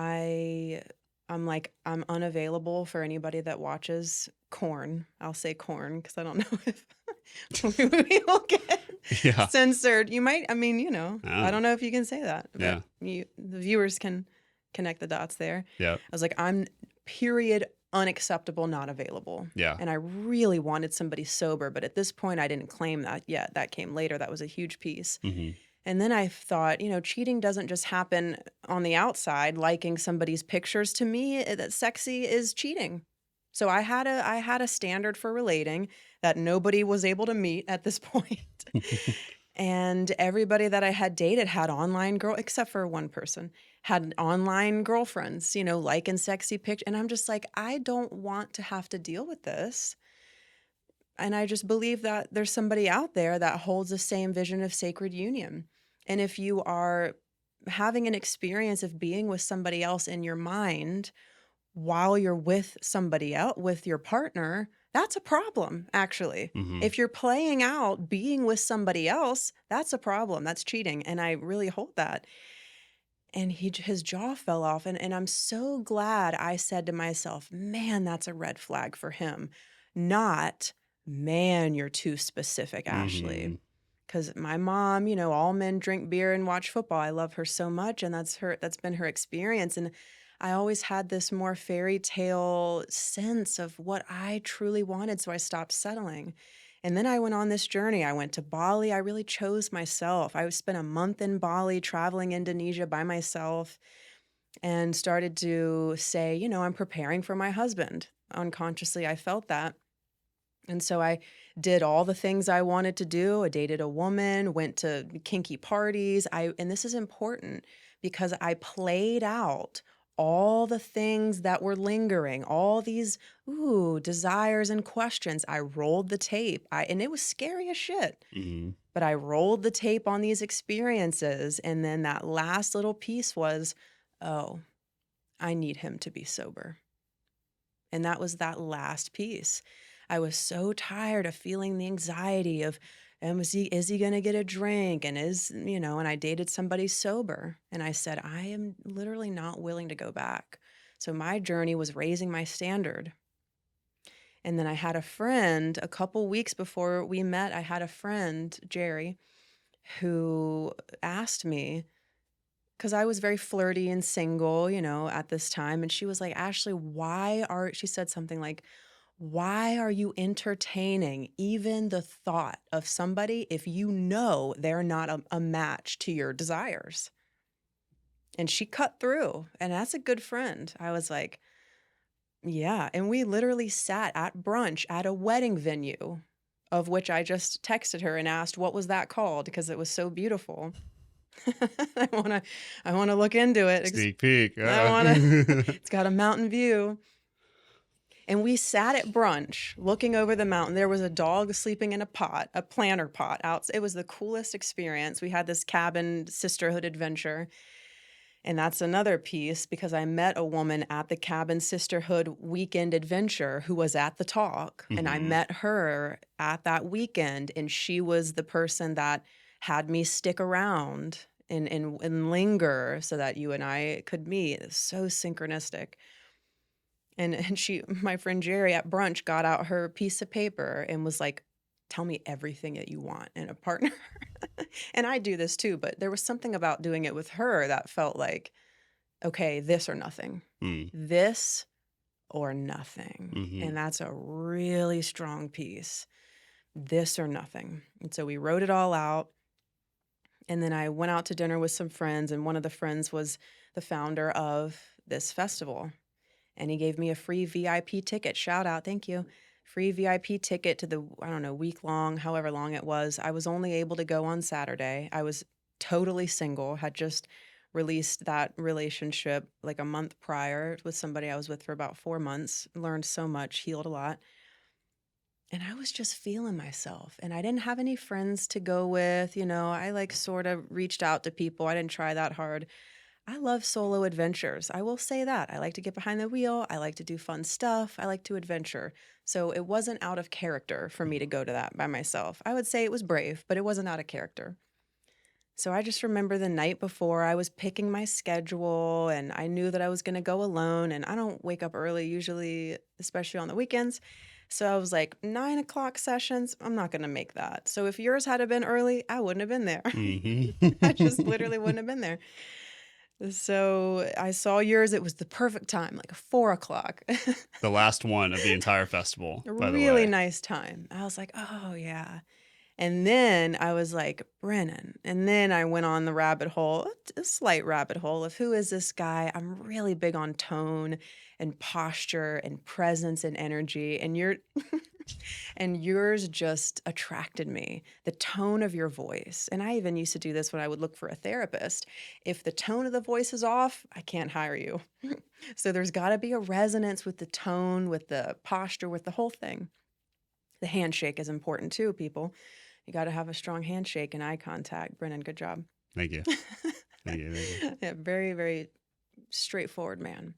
I'm like, I'm unavailable for anybody that watches Corn. I'll say Corn because I don't know if we will get Yeah. censored. You might, I mean, I Oh. don't know if you can say that, but Yeah. the viewers can connect the dots there. Yeah. I was like, I'm period unacceptable, not available. Yeah. And I really wanted somebody sober, but at this point I didn't claim that yet. That came later. That was a huge piece. Mm-hmm. And then I thought, cheating doesn't just happen on the outside. Liking somebody's pictures, to me, that sexy is cheating. So I had a standard for relating that nobody was able to meet at this point. And everybody that I had dated had online except for one person, had online girlfriends, liking sexy pictures. And I'm just like, I don't want to have to deal with this. And I just believe that there's somebody out there that holds the same vision of sacred union. And if you are having an experience of being with somebody else in your mind while you're with somebody else, with your partner, That's a problem, actually. Mm-hmm. If you're playing out being with somebody else, that's a problem. That's cheating. And I really hold that. And his jaw fell off. And I'm so glad I said to myself, man, that's a red flag for him. Not, man, you're too specific, Mm-hmm. Ashley. Because my mom, you know, all men drink beer and watch football. I love her so much. And that's been her experience. And I always had this more fairy tale sense of what I truly wanted. So I stopped settling. And then I went on this journey. I went to Bali. I really chose myself. I spent a month in Bali traveling Indonesia by myself and started to say, you know, I'm preparing for my husband. Unconsciously, I felt that. And so I did all the things I wanted to do. I dated a woman, went to kinky parties. And this is important because I played out all the things that were lingering, all these desires and questions. I rolled the tape. And it was scary as shit. Mm-hmm. But I rolled the tape on these experiences. And then that last little piece was, oh, I need him to be sober. And that was that last piece. I was so tired of feeling the anxiety of, is he going to get a drink? And and I dated somebody sober. And I said, I am literally not willing to go back. So my journey was raising my standard. And then I had a friend a couple weeks before we met. I had a friend, Jerry, who asked me, because I was very flirty and single, you know, at this time. And she was like, Ashley, she said something like, why are you entertaining even the thought of somebody if you know they're not a match to your desires? And she cut through, and that's a good friend. I was like, yeah. And we literally sat at brunch at a wedding venue, of which I just texted her and asked, what was that called? Because it was so beautiful. I want to look into it. Sneak peek. I want to. It's got a mountain view. And we sat at brunch looking over the mountain. There was a dog sleeping in a pot, a planter pot out. It was the coolest experience. We had this cabin sisterhood adventure. And that's another piece because I met a woman at the cabin sisterhood weekend adventure who was at the talk. And I Mm-hmm. met her at that weekend. And she was the person that had me stick around and linger so that you and I could meet. It's so synchronistic. And my friend Jerry at brunch got out her piece of paper and was like, tell me everything that you want in a partner. And I do this too, but there was something about doing it with her that felt like, okay, this or nothing. Mm. This or nothing. Mm-hmm. And that's a really strong piece. This or nothing. And so we wrote it all out. And then I went out to dinner with some friends, and one of the friends was the founder of this festival. And he gave me a free VIP ticket. Shout out. Thank you. Free VIP ticket to the, I don't know, week long, however long it was. I was only able to go on Saturday. I was totally single, had just released that relationship like a month prior with somebody I was with for about 4 months, learned so much, healed a lot. And I was just feeling myself. And I didn't have any friends to go with. You know, I like sort of reached out to people. I didn't try that hard. I love solo adventures. I will say that. I like to get behind the wheel. I like to do fun stuff. I like to adventure. So it wasn't out of character for me to go to that by myself. I would say it was brave, but it wasn't out of character. So I just remember the night before I was picking my schedule and I knew that I was going to go alone. And I don't wake up early usually, especially on the weekends. So I was like, 9 o'clock sessions, I'm not going to make that. So if yours had been early, I wouldn't have been there. Mm-hmm. I just literally wouldn't have been there. So I saw yours. It was the perfect time, like 4 o'clock. The last one of the entire festival, A by the really way. nice time. I was like, oh, yeah. And then I was like, Brennan. And then I went on the rabbit hole, a slight rabbit hole of who is this guy? I'm really big on tone and posture and presence and energy. And and yours just attracted me. The tone of your voice. And I even used to do this when I would look for a therapist. If the tone of the voice is off, I can't hire you. So there's got to be a resonance with the tone, with the posture, with the whole thing. The handshake is important too, people. You got to have a strong handshake and eye contact. Brennan, good job. Thank you. Thank you. Yeah, very, very straightforward man.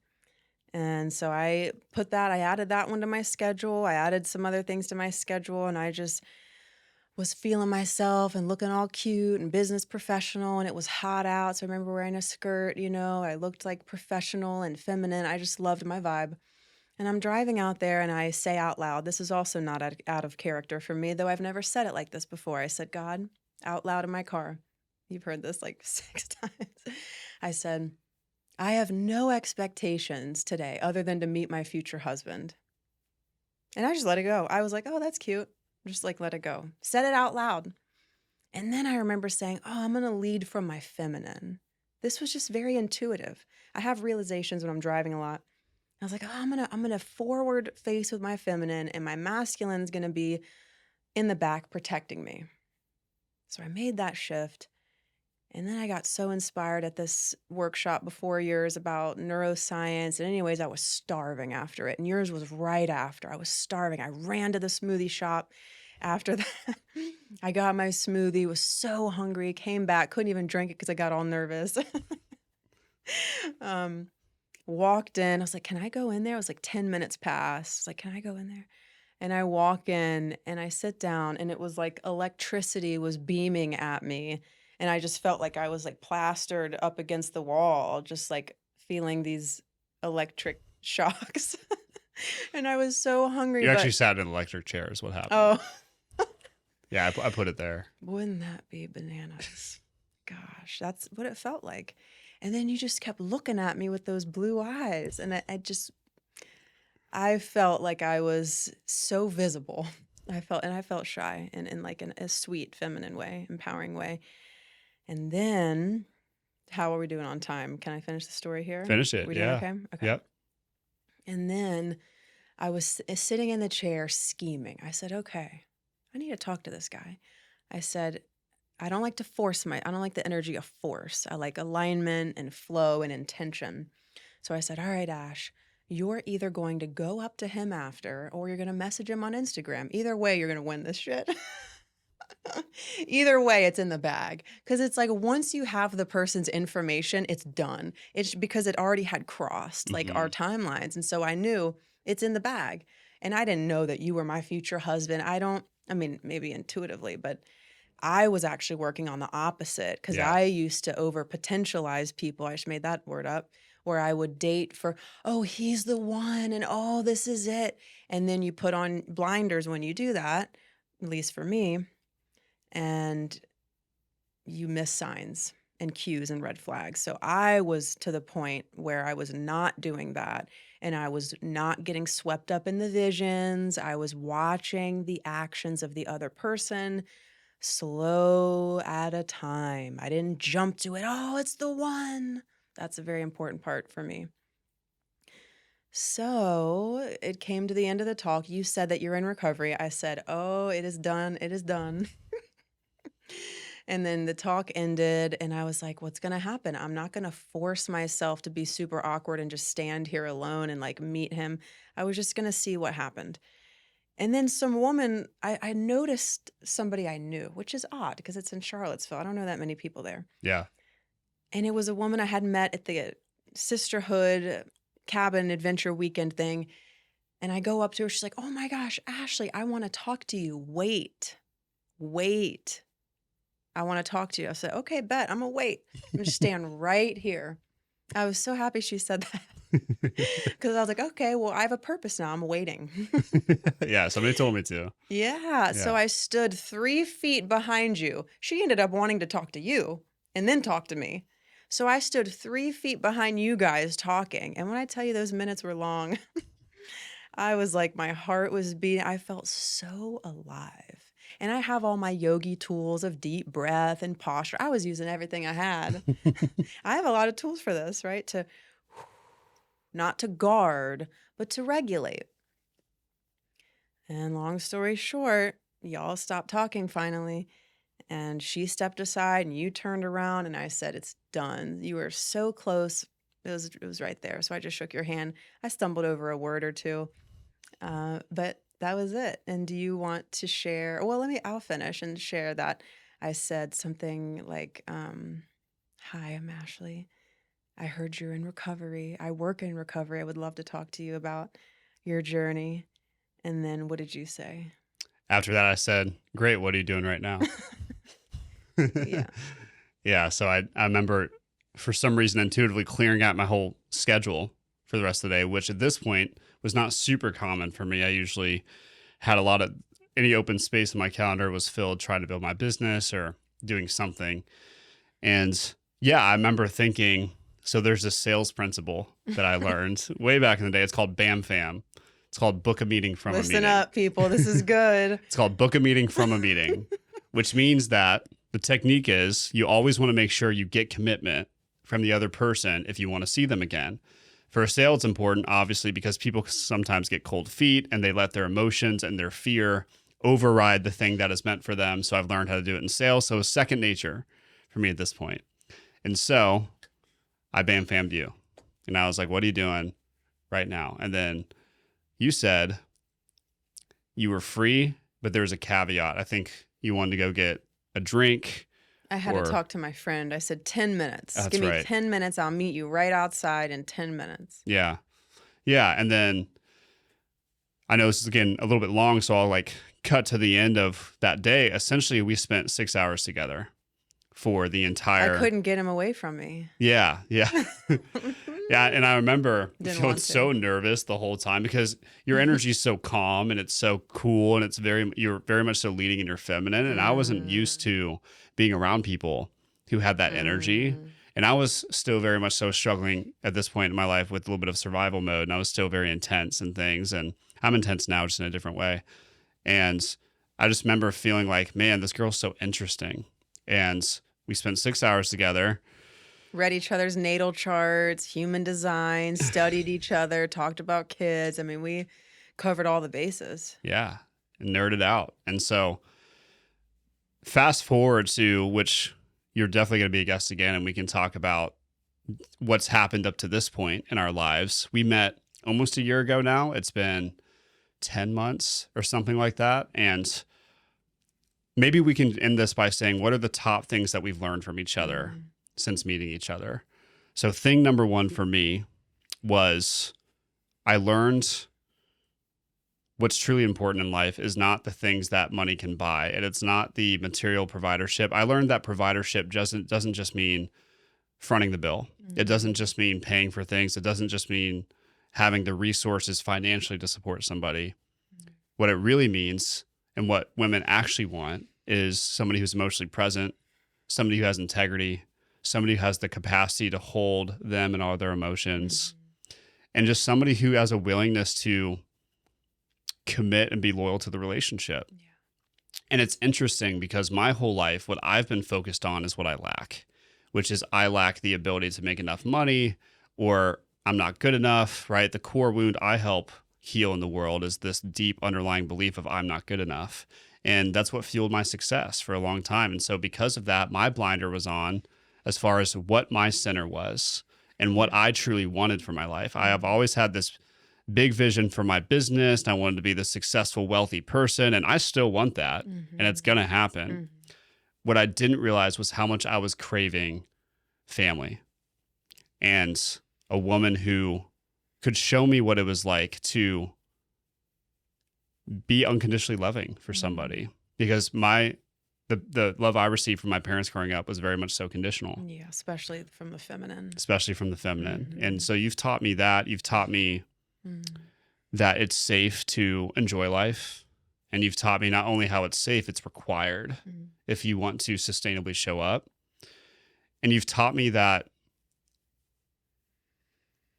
And so I added that one to my schedule. I added some other things to my schedule, and I just was feeling myself and looking all cute and business professional, and it was hot out. So I remember wearing a skirt, I looked like professional and feminine. I just loved my vibe. And I'm driving out there and I say out loud, this is also not out of character for me, though I've never said it like this before. I said, God, out loud in my car. You've heard this like 6 times. I said, I have no expectations today other than to meet my future husband. And I just let it go. I was like, oh, that's cute. Just like let it go. Said it out loud. And then I remember saying, oh, I'm going to lead from my feminine. This was just very intuitive. I have realizations when I'm driving a lot. I was like, oh, I'm gonna forward face with my feminine, and my masculine is gonna be in the back protecting me. So I made that shift. And then I got so inspired at this workshop before yours about neuroscience. And anyways, I was starving after it. And yours was right after. I was starving. I ran to the smoothie shop after that. I got my smoothie, was so hungry, came back, couldn't even drink it because I got all nervous. Walked in. I was like, can I go in there? It was like 10 minutes past. I was like, can I go in there? And I walk in and I sit down, and it was like electricity was beaming at me. And I just felt like I was like plastered up against the wall, just like feeling these electric shocks. And I was so hungry. You actually But sat in an electric chair is what happened. oh, Yeah, I put it there. wouldn't that be bananas? Gosh, that's what it felt like. And then you just kept looking at me with those blue eyes. And I felt like I was so visible. I felt shy in like a sweet, feminine way, empowering way. And then, how are we doing on time? Can I finish the story here? Finish it. We doing Yeah. okay? Okay. Yep. And then I was sitting in the chair scheming. I said, okay, I need to talk to this guy. I said, I don't like the energy of force. I like alignment and flow and intention. So I said, all right, Ash, you're either going to go up to him after or you're going to message him on Instagram. Either way, you're going to win this shit. Either way, it's in the bag. Because it's like once you have the person's information, it's done. It's because it already had crossed like our timelines. And so I knew it's in the bag. And I didn't know that you were my future husband. I mean, maybe intuitively, but I was actually working on the opposite because Yeah. I used to over potentialize people. I just made that word up, where I would date for, oh, he's the one and oh, this is it. And then you put on blinders when you do that, at least for me, and you miss signs and cues and red flags. So I was to the point where I was not doing that, and I was not getting swept up in the visions. I was watching the actions of the other person slow at a time. I didn't jump to it. Oh, it's the one. That's a very important part for me. So it came to the end of the talk. You said that you're in recovery. I said, oh, it is done. It is done. And then the talk ended, and I was like, what's going to happen? I'm not going to force myself to be super awkward and just stand here alone and like meet him. I was just going to see what happened. And then some woman, I noticed somebody I knew, which is odd because it's in Charlottesville. I don't know that many people there. Yeah. And it was a woman I had met at the sisterhood cabin adventure weekend thing. And I go up to her. She's like, oh my gosh, Ashley, I want to talk to you. Wait. I want to talk to you. I said, okay, bet. I'm going to wait. I'm going to stand right here. I was so happy she said that. Because I was like, okay, well, I have a purpose now. I'm waiting. Yeah, somebody told me to. Yeah. So I stood 3 feet behind you. She ended up wanting to talk to you and then talk to me. So I stood 3 feet behind you guys talking. And when I tell you those minutes were long, I was like, my heart was beating. I felt so alive. And I have all my yogi tools of deep breath and posture. I was using everything I had. I have a lot of tools for this, right? To not to guard, but to regulate. And long story short, y'all stopped talking finally. And she stepped aside and you turned around and I said, it's done. You were so close. It was right there. So I just shook your hand. I stumbled over a word or two. But that was it. And do you want to share? Well, I'll finish and share that I said something like, hi, I'm Ashley. I heard you're in recovery. I work in recovery. I would love to talk to you about your journey. And then what did you say? After that, I said, great. What are you doing right now? Yeah. Yeah. So I remember for some reason intuitively clearing out my whole schedule for the rest of the day, which at this point was not super common for me. I usually had a lot of any open space in my calendar was filled trying to build my business or doing something. And yeah, I remember thinking, so there's this sales principle that I learned way back in the day. It's called BAM FAM. It's called book a meeting from a meeting. Listen up, people. This is good. It's called book a meeting from a meeting, which means that the technique is you always want to make sure you get commitment from the other person if you want to see them again. For a sale, it's important, obviously, because people sometimes get cold feet and they let their emotions and their fear override the thing that is meant for them. So I've learned how to do it in sales. So it's second nature for me at this point. And so I bam fammed you. And I was like, what are you doing right now? And then you said you were free, but there was a caveat. I think you wanted to go get a drink. I had to talk to my friend. I said 10 minutes. That's Give me right. 10 minutes. I'll meet you right outside in 10 minutes. Yeah. Yeah. And then I know this is again a little bit long, so I'll like cut to the end of that day. Essentially, we spent 6 hours together for the entire. I couldn't get him away from me. Yeah. Yeah. Yeah. And I remember Didn't feeling want to. so nervous the whole time because your energy is so calm and it's so cool and you're very much so leading in your feminine. And I wasn't used to being around people who had that energy. And I was still very much so struggling at this point in my life with a little bit of survival mode. And I was still very intense and things. And I'm intense now, just in a different way. And I just remember feeling like, man, this girl's so interesting. And we spent 6 hours together. Read each other's natal charts, human design, studied each other, talked about kids. I mean, we covered all the bases. Yeah. And nerded out. And so fast forward to which you're definitely going to be a guest again, and we can talk about what's happened up to this point in our lives. We met almost a year ago now. It's been 10 months or something like that. And maybe we can end this by saying, what are the top things that we've learned from each other since meeting each other? So thing number one for me was I learned what's truly important in life is not the things that money can buy, and it's not the material providership. I learned that providership doesn't just mean fronting the bill. It doesn't just mean paying for things. It doesn't just mean having the resources financially to support somebody. What it really means and what women actually want is somebody who's emotionally present, somebody who has integrity, somebody who has the capacity to hold them and all their emotions, and just somebody who has a willingness to commit and be loyal to the relationship. Yeah. And it's interesting because my whole life, what I've been focused on is what I lack, which is I lack the ability to make enough money, or I'm not good enough, right? The core wound I help heal in the world is this deep underlying belief of I'm not good enough. And that's what fueled my success for a long time. And so because of that, my blinder was on as far as what my center was and what I truly wanted for my life. I have always had this big vision for my business, and I wanted to be the successful, wealthy person, and I still want that, and it's going to happen. What I didn't realize was how much I was craving family and a woman who could show me what it was like to be unconditionally loving for somebody, because the love I received from my parents growing up was very much so conditional. Yeah, especially from the feminine. And so you've taught me that. You've taught me that it's safe to enjoy life. And you've taught me not only how it's safe, it's required if you want to sustainably show up. And you've taught me that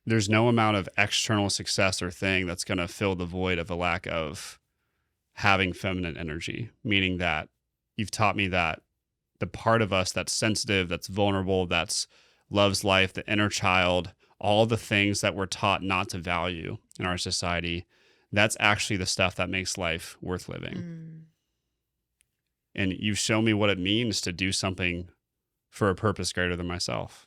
there's no amount of external success or thing that's going to fill the void of a lack of having feminine energy, meaning that you've taught me that the part of us that's sensitive, that's vulnerable, that's loves life, the inner child, all the things that we're taught not to value in our society, that's actually the stuff that makes life worth living. And you've shown me what it means to do something for a purpose greater than myself.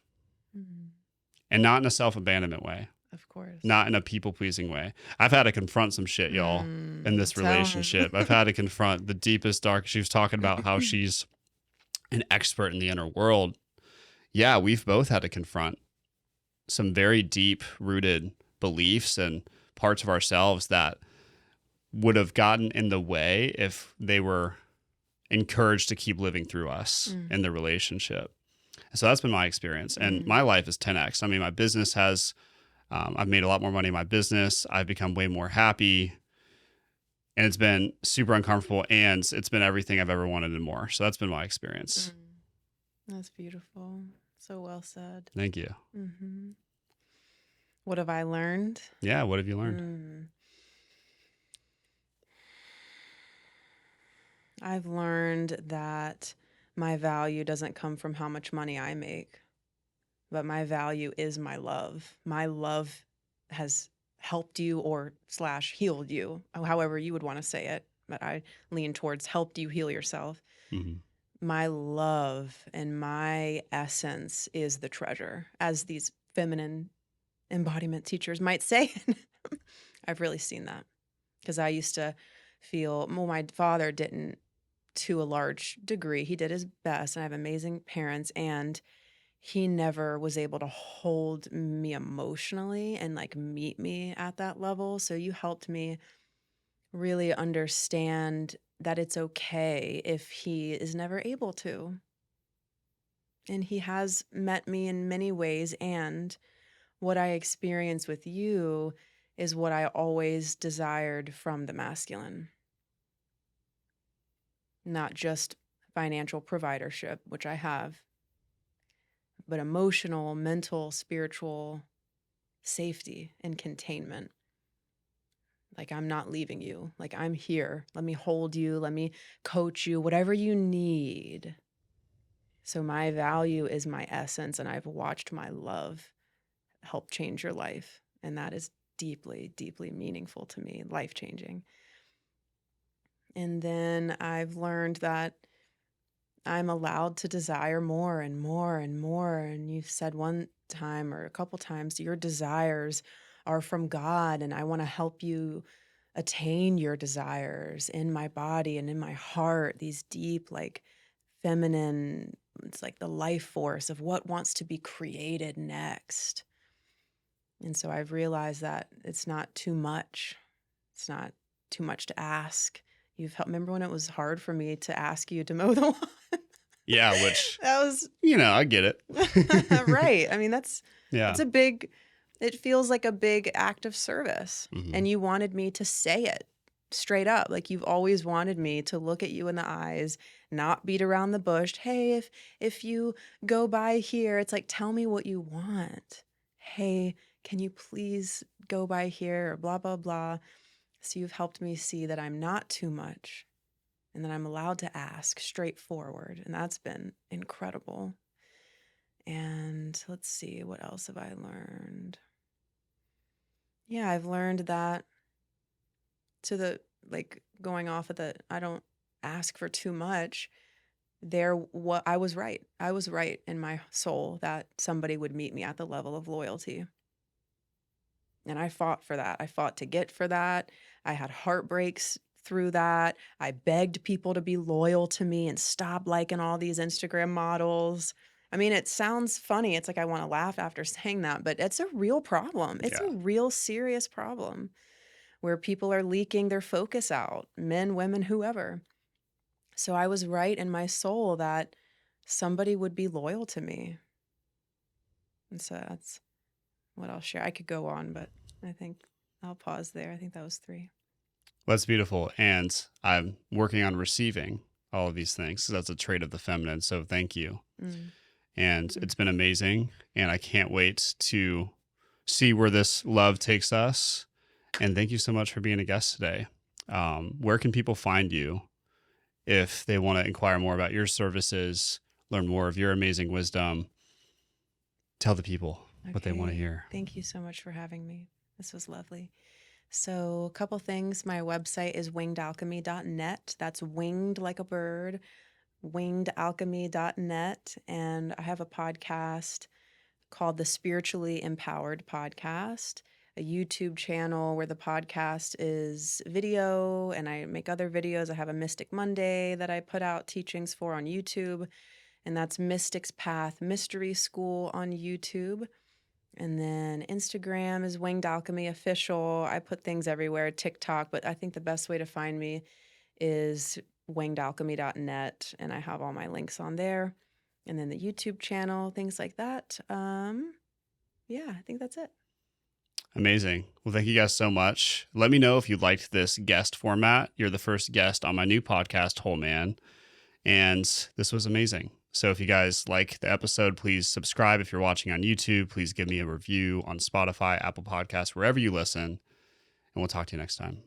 And not in a self-abandonment way. Of course. Not in a people-pleasing way. I've had to confront some shit, y'all, in this relationship. I've had to confront the deepest, dark. She was talking about how she's an expert in the inner world. Yeah, we've both had to confront some very deep rooted beliefs and parts of ourselves that would have gotten in the way if they were encouraged to keep living through us Mm. in the relationship. So that's been my experience. And Mm. my life is 10x. I mean, my business has, I've made a lot more money in my business. I've become way more happy. And it's been super uncomfortable. And it's been everything I've ever wanted and more. So that's been my experience. That's beautiful. So well said. Thank you. Mm-hmm. What have I learned? Yeah. What have you learned? I've learned that my value doesn't come from how much money I make, but my value is my love. My love has helped you or / healed you, however you would want to say it. But I lean towards helped you heal yourself. Mm-hmm. My love and my essence is the treasure, as these feminine embodiment teachers might say. I've really seen that because I used to feel, well, my father didn't to a large degree. He did his best, and I have amazing parents, and he never was able to hold me emotionally and like meet me at that level. So you helped me really understand that it's okay if he is never able to. And he has met me in many ways. And what I experience with you is what I always desired from the masculine. Not just financial providership, which I have, but emotional, mental, spiritual safety and containment. Like, I'm not leaving you. Like, I'm here. Let me hold you. Let me coach you, whatever you need. So my value is my essence, and I've watched my love help change your life. And that is deeply, deeply meaningful to me, life-changing. And then I've learned that I'm allowed to desire more and more and more. And you've said one time or a couple times, your desires are from God, and I want to help you attain your desires in my body and in my heart, these deep, like feminine, it's like the life force of what wants to be created next. And so I've realized that it's not too much. It's not too much to ask. You've helped. Remember when it was hard for me to ask you to mow the lawn? Yeah. Which, That was I get it. right. I mean, that's Yeah. a big, it feels like a big act of service. Mm-hmm. And you wanted me to say it straight up. Like, you've always wanted me to look at you in the eyes, not beat around the bush. Hey, if you go by here, it's like, tell me what you want. Hey, can you please go by here, or blah, blah, blah. So you've helped me see that I'm not too much, and that I'm allowed to ask straightforward. And that's been incredible. And let's see, what else have I learned? Yeah, I've learned that going off of the, I don't ask for too much. I was right. I was right in my soul that somebody would meet me at the level of loyalty. And I fought for that. I fought to get for that. I had heartbreaks through that. I begged people to be loyal to me and stop liking all these Instagram models. I mean, it sounds funny. It's like I want to laugh after saying that, but it's a real problem. It's Yeah. a real serious problem where people are leaking their focus out, men, women, whoever. So I was right in my soul that somebody would be loyal to me. And so that's what I'll share. I could go on, but I think I'll pause there. I think that was 3. That's beautiful. And I'm working on receiving all of these things. So that's a trait of the feminine. So thank you. And it's been amazing. And I can't wait to see where this love takes us. And thank you so much for being a guest today. Where can people find you if they want to inquire more about your services, learn more of your amazing wisdom? Tell the people what they want to hear. Thank you so much for having me. This was lovely. So a couple things. My website is wingedalchemy.net. That's winged like a bird, wingedalchemy.net. And I have a podcast called the Spiritually Empowered Podcast, a YouTube channel where the podcast is video and I make other videos. I have a Mystic Monday that I put out teachings for on YouTube, and that's Mystic's Path Mystery School on YouTube. And then Instagram is Winged Alchemy Official. I put things everywhere, TikTok, but I think the best way to find me is wingedalchemy.net, and I have all my links on there. And then the YouTube channel, things like that. Yeah, I think that's it. Amazing. Well, thank you guys so much. Let me know if you liked this guest format. You're the first guest on my new podcast, Whole Man, and this was amazing. So if you guys like the episode, please subscribe. If you're watching on YouTube, please give me a review on Spotify, Apple Podcasts, wherever you listen, and we'll talk to you next time.